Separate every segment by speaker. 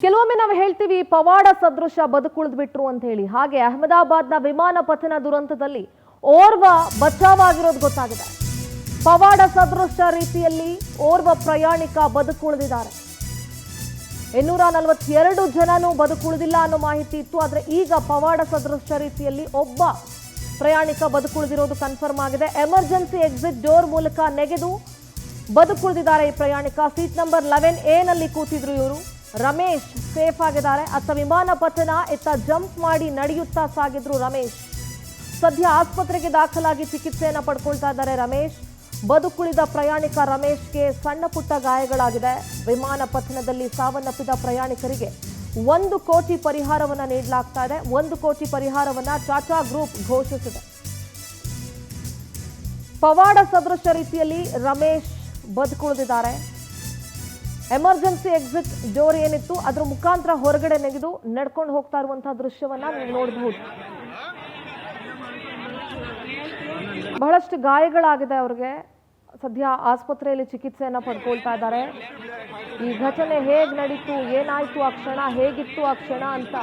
Speaker 1: ಕೆಲವೊಮ್ಮೆ ನಾವು ಹೇಳ್ತೀವಿ ಪವಾಡ ಸದೃಶ ಬದುಕುಳಿದ್ಬಿಟ್ರು ಅಂತ ಹೇಳಿ. ಹಾಗೆ ಅಹಮದಾಬಾದ್ನ ವಿಮಾನ ಪತನ ದುರಂತದಲ್ಲಿ ಓರ್ವ ಬಚಾವಾಗಿರೋದು ಗೊತ್ತಾಗಿದೆ. ಪವಾಡ ಸದೃಶ ರೀತಿಯಲ್ಲಿ ಓರ್ವ ಪ್ರಯಾಣಿಕ ಬದುಕುಳಿದಿದ್ದಾರೆ. 242 ಜನನು ಬದುಕುಳಿದಿಲ್ಲ ಅನ್ನೋ ಮಾಹಿತಿ ಇತ್ತು. ಆದರೆ ಈಗ ಪವಾಡ ಸದೃಶ ರೀತಿಯಲ್ಲಿ ಒಬ್ಬ ಪ್ರಯಾಣಿಕ ಬದುಕುಳಿದಿರೋದು ಕನ್ಫರ್ಮ್ ಆಗಿದೆ. ಎಮರ್ಜೆನ್ಸಿ ಎಕ್ಸಿಟ್ ಡೋರ್ ಮೂಲಕ ನೆಗೆದು ಬದುಕುಳಿದಿದ್ದಾರೆ ಈ ಪ್ರಯಾಣಿಕ. ಸೀಟ್ ನಂಬರ್ 11A ನಲ್ಲಿ ಕೂತಿದ್ರು ಇವರು. ರಮೇಶ್ ಸೇಫ್ ಆಗಿದ್ದಾರೆ. ಅತ್ತ ವಿಮಾನ ಪತನ, ಇತ್ತ ಜಂಪ್ ಮಾಡಿ ನಡೆಯುತ್ತಾ ಸಾಗಿದ್ರು ರಮೇಶ್. ಸದ್ಯ ಆಸ್ಪತ್ರೆಗೆ ದಾಖಲಾಗಿ ಚಿಕಿತ್ಸೆಯನ್ನು ಪಡ್ಕೊಳ್ತಾ ಇದ್ದಾರೆ ರಮೇಶ್. ಬದುಕುಳಿದ ಪ್ರಯಾಣಿಕ ರಮೇಶ್ಗೆ ಸಣ್ಣ ಪುಟ್ಟ ಗಾಯಗಳಾಗಿದೆ. ವಿಮಾನ ಪತನದಲ್ಲಿ ಸಾವನ್ನಪ್ಪಿದ ಪ್ರಯಾಣಿಕರಿಗೆ 1 ಕೋಟಿ ಪರಿಹಾರವನ್ನು ನೀಡಲಾಗ್ತಾ ಇದೆ. 1 ಕೋಟಿ ಪರಿಹಾರವನ್ನು ಟಾಟಾ ಗ್ರೂಪ್ ಘೋಷಿಸಿದೆ. ಪವಾಡ ಸದೃಶ ರೀತಿಯಲ್ಲಿ ರಮೇಶ್ ಬದುಕುಳಿದಿದ್ದಾರೆ. ಎಮರ್ಜೆನ್ಸಿ ಎಕ್ಸಿಟ್ ಡೋರ್ ಏನಿತ್ತು ಅದರ ಮುಖಾಂತರ ಹೊರಗಡೆ ನೆಗೆದು ನಡ್ಕೊಂಡು ಹೋಗ್ತಾ ಇರುವಂತಹ ದೃಶ್ಯವನ್ನ ನೀವು ನೋಡಬಹುದು. ಬಹಳಷ್ಟು ಗಾಯಗಳಾಗಿದೆ ಅವ್ರಿಗೆ. ಸದ್ಯ ಆಸ್ಪತ್ರೆಯಲ್ಲಿ ಚಿಕಿತ್ಸೆಯನ್ನ ಪಡ್ಕೊಳ್ತಾ ಇದ್ದಾರೆ. ಈ ಘಟನೆ ಹೇಗ್ ನಡೀತು, ಏನಾಯ್ತು ಆ ಕ್ಷಣ, ಹೇಗಿತ್ತು ಆ ಕ್ಷಣ ಅಂತ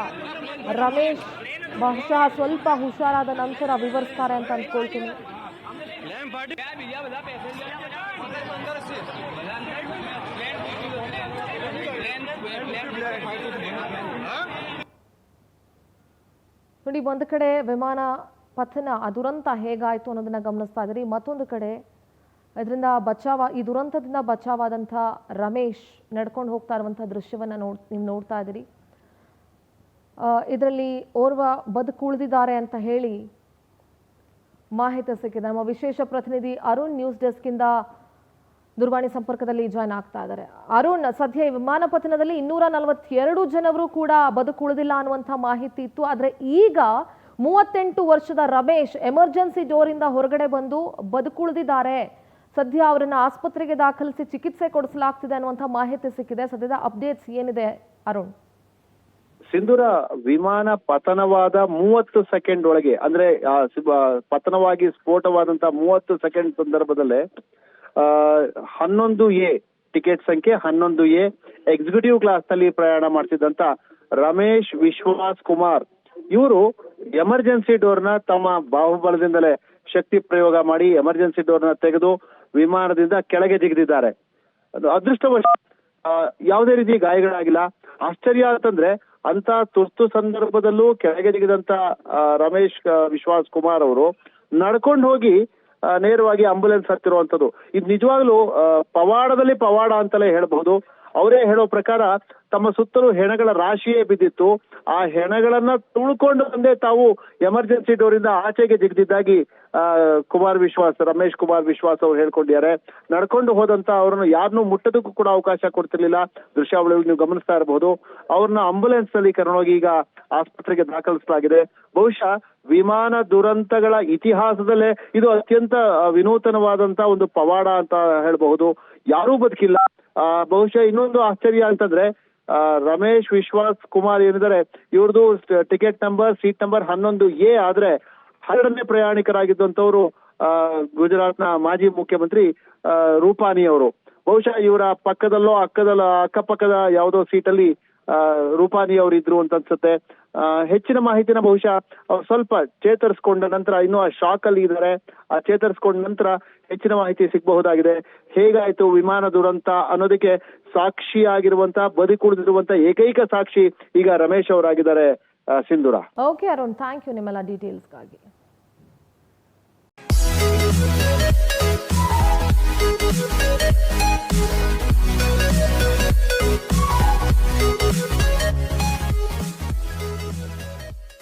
Speaker 1: ರಮೇಶ್ ಬಹುಶಃ ಸ್ವಲ್ಪ ಹುಷಾರಾದ ನಂತರ ವಿವರಿಸ್ತಾರೆ ಅಂತ ಅಂದ್ಕೊಳ್ತೀನಿ. ನೋಡಿ, ಒಂದು ಕಡೆ ವಿಮಾನ ಪತನ ಆ ದುರಂತ ಹೇಗಾಯ್ತು ಅನ್ನೋದನ್ನ ಗಮನಿಸ್ತಾ ಇದ್ದೀರಿ. ಮತ್ತೊಂದು ಕಡೆ ಇದರಿಂದ ಈ ದುರಂತದಿಂದ ಬಚಾವಾದಂಥ ರಮೇಶ್ ನಡ್ಕೊಂಡು ಹೋಗ್ತಾ ಇರುವಂಥ ದೃಶ್ಯವನ್ನ ನೀವು ನೋಡ್ತಾ ಇದ್ದೀರಿ. ಇದರಲ್ಲಿ ಓರ್ವ ಬದುಕುಳಿದಿದ್ದಾರೆ ಅಂತ ಹೇಳಿ ಮಾಹಿತಿ ಸಿಕ್ಕಿದೆ. ನಮ್ಮ ವಿಶೇಷ ಪ್ರತಿನಿಧಿ ಅರುಣ್ ನ್ಯೂಸ್ ಡೆಸ್ಕ್ ಇಂದ ದೂರವಾಣಿ ಸಂಪರ್ಕದಲ್ಲಿ ಜಾಯ್ನ್ ಆಗ್ತಾ ಇದ್ದಾರೆ. ಅರುಣ್, ಸದ್ಯ ವಿಮಾನ ಪತನದಲ್ಲಿ 242 ಜನರು ಕೂಡ ಬದುಕುಳಿದಿಲ್ಲ ಅನ್ನುವಂಥ ಮಾಹಿತಿ ಇತ್ತು. ಆದರೆ ಈಗ 38 ವರ್ಷದ ರಮೇಶ್ ಎಮರ್ಜೆನ್ಸಿ ಡೋರ್ ಇಂದ ಹೊರಗಡೆ ಬಂದು ಬದುಕುಳಿದಿದ್ದಾರೆ. ಸದ್ಯ ಅವರನ್ನ ಆಸ್ಪತ್ರೆಗೆ ದಾಖಲಿಸಿ ಚಿಕಿತ್ಸೆ ಕೊಡಿಸಲಾಗ್ತಿದೆ ಅನ್ನುವಂಥ ಮಾಹಿತಿ ಸಿಕ್ಕಿದೆ. ಸದ್ಯದ ಅಪ್ಡೇಟ್ಸ್ ಏನಿದೆ ಅರುಣ್?
Speaker 2: ಸಿಂಧೂರ, ವಿಮಾನ ಪತನವಾದ 30 ಸೆಕೆಂಡ್ ಒಳಗೆ, ಅಂದ್ರೆ ಪತನವಾಗಿ ಸ್ಫೋಟವಾದಂತಹ 30 ಸೆಕೆಂಡ್ ಸಂದರ್ಭದಲ್ಲೇ 11A ಟಿಕೆಟ್ ಸಂಖ್ಯೆ 11A ಎಕ್ಸಿಕ್ಯೂಟಿವ್ ಕ್ಲಾಸ್ ನಲ್ಲಿ ಪ್ರಯಾಣ ಮಾಡ್ತಿದ್ದಂತ ರಮೇಶ್ ವಿಶ್ವಾಸ್ ಕುಮಾರ್ ಇವರು ಎಮರ್ಜೆನ್ಸಿ ಡೋರ್ನ ತಮ್ಮ ಬಾಹುಬಲದಿಂದಲೇ ಶಕ್ತಿ ಪ್ರಯೋಗ ಮಾಡಿ ಎಮರ್ಜೆನ್ಸಿ ಡೋರ್ನ ತೆಗೆದು ವಿಮಾನದಿಂದ ಕೆಳಗೆ ಜಿಗಿದಿದ್ದಾರೆ. ಅದೃಷ್ಟವಶ ಯಾವುದೇ ರೀತಿ ಗಾಯಗಳಾಗಿಲ್ಲ. ಆಶ್ಚರ್ಯ ಅಂತಂದ್ರೆ ಅಂತ ತುರ್ತು ಸಂದರ್ಭದಲ್ಲೂ ಕೆಳಗೆ ಜಿಗಿದಂತ ರಮೇಶ್ ವಿಶ್ವಾಸ್ ಕುಮಾರ್ ಅವರು ನಡ್ಕೊಂಡು ಹೋಗಿ ನೇರವಾಗಿ ಆಂಬುಲೆನ್ಸ್ ಹತ್ತಿರುವಂತದ್ದು. ಇದು ನಿಜವಾಗ್ಲೂ ಪವಾಡದಲ್ಲಿ ಪವಾಡ ಅಂತಲೇ ಹೇಳ್ಬಹುದು. ಅವರೇ ಹೇಳೋ ಪ್ರಕಾರ ತಮ್ಮ ಸುತ್ತಲೂ ಹೆಣಗಳ ರಾಶಿಯೇ ಬಿದ್ದಿತ್ತು. ಆ ಹೆಣಗಳನ್ನ ತುಳ್ಕೊಂಡು ಬಂದೇ ತಾವು ಎಮರ್ಜೆನ್ಸಿ ಡೋರ್ ಇಂದ ಆಚೆಗೆ ಜಿಗಿದಿದ್ದಾಗಿ ರಮೇಶ್ ಕುಮಾರ್ ವಿಶ್ವಾಸ್ ಅವರು ಹೇಳ್ಕೊಂಡಿದ್ದಾರೆ. ನಡ್ಕೊಂಡು ಹೋದಂತ ಅವ್ರನ್ನ ಯಾರನ್ನೂ ಮುಟ್ಟೋದಕ್ಕೂ ಕೂಡ ಅವಕಾಶ ಕೊಡ್ತಿರ್ಲಿಲ್ಲ. ದೃಶ್ಯಾವಳಿ ನೀವು ಗಮನಿಸ್ತಾ ಇರಬಹುದು. ಅವ್ರನ್ನ ಆಂಬುಲೆನ್ಸ್ ನಲ್ಲಿ ಕರ್ಕೊಂಡೋಗಿ ಈಗ ಆಸ್ಪತ್ರೆಗೆ ದಾಖಲಿಸಲಾಗಿದೆ. ಬಹುಶಃ ವಿಮಾನ ದುರಂತಗಳ ಇತಿಹಾಸದಲ್ಲೇ ಇದು ಅತ್ಯಂತ ವಿನೂತನವಾದಂತ ಒಂದು ಪವಾಡ ಅಂತ ಹೇಳ್ಬಹುದು. ಯಾರೂ ಬದುಕಿಲ್ಲ. ಬಹುಶಃ ಇನ್ನೊಂದು ಆಶ್ಚರ್ಯ ಅಂತಂದ್ರೆ ರಮೇಶ್ ವಿಶ್ವಾಸ್ ಕುಮಾರ್ ಏನಿದ್ದಾರೆ ಇವ್ರದ್ದು ticket number seat number 11A ಆದ್ರೆ 12ನೇ ಪ್ರಯಾಣಿಕರಾಗಿದ್ದಂಥವ್ರು ಗುಜರಾತ್ನ ಮಾಜಿ ಮುಖ್ಯಮಂತ್ರಿ ರೂಪಾನಿ ಅವರು. ಬಹುಶಃ ಇವರ ಪಕ್ಕದಲ್ಲೋ ಅಕ್ಕಪಕ್ಕದ ಯಾವುದೋ ಸೀಟಲ್ಲಿ ರೂಪಾನಿ ಅವರು ಇದ್ರು ಅಂತ ಅನ್ಸುತ್ತೆ. ಹೆಚ್ಚಿನ ಮಾಹಿತಿನ ಬಹುಶಃ ಅವ್ರು ಸ್ವಲ್ಪ ಚೇತರಿಸ್ಕೊಂಡ ನಂತರ, ಇನ್ನೂ ಆ ಶಾಕ್ ಅಲ್ಲಿ ಇದ್ದಾರೆ, ಆ ಚೇತರಿಸ್ಕೊಂಡ ನಂತರ ಹೆಚ್ಚಿನ ಮಾಹಿತಿ ಸಿಗಬಹುದಾಗಿದೆ. ಹೇಗಾಯ್ತು ವಿಮಾನ ದುರಂತ ಅನ್ನೋದಕ್ಕೆ ಸಾಕ್ಷಿಯಾಗಿರುವಂತ, ಬದುಕುಳಿದಿರುವಂತ ಏಕೈಕ ಸಾಕ್ಷಿ ಈಗ ರಮೇಶ್ ಅವರಾಗಿದ್ದಾರೆ. ಸಿಂಧೂರ.
Speaker 1: ಓಕೆ ಅರುಣ್, ಥ್ಯಾಂಕ್ ಯು ನಿಮ್ಮೆಲ್ಲ ಡೀಟೇಲ್ಸ್ಗಾಗಿ.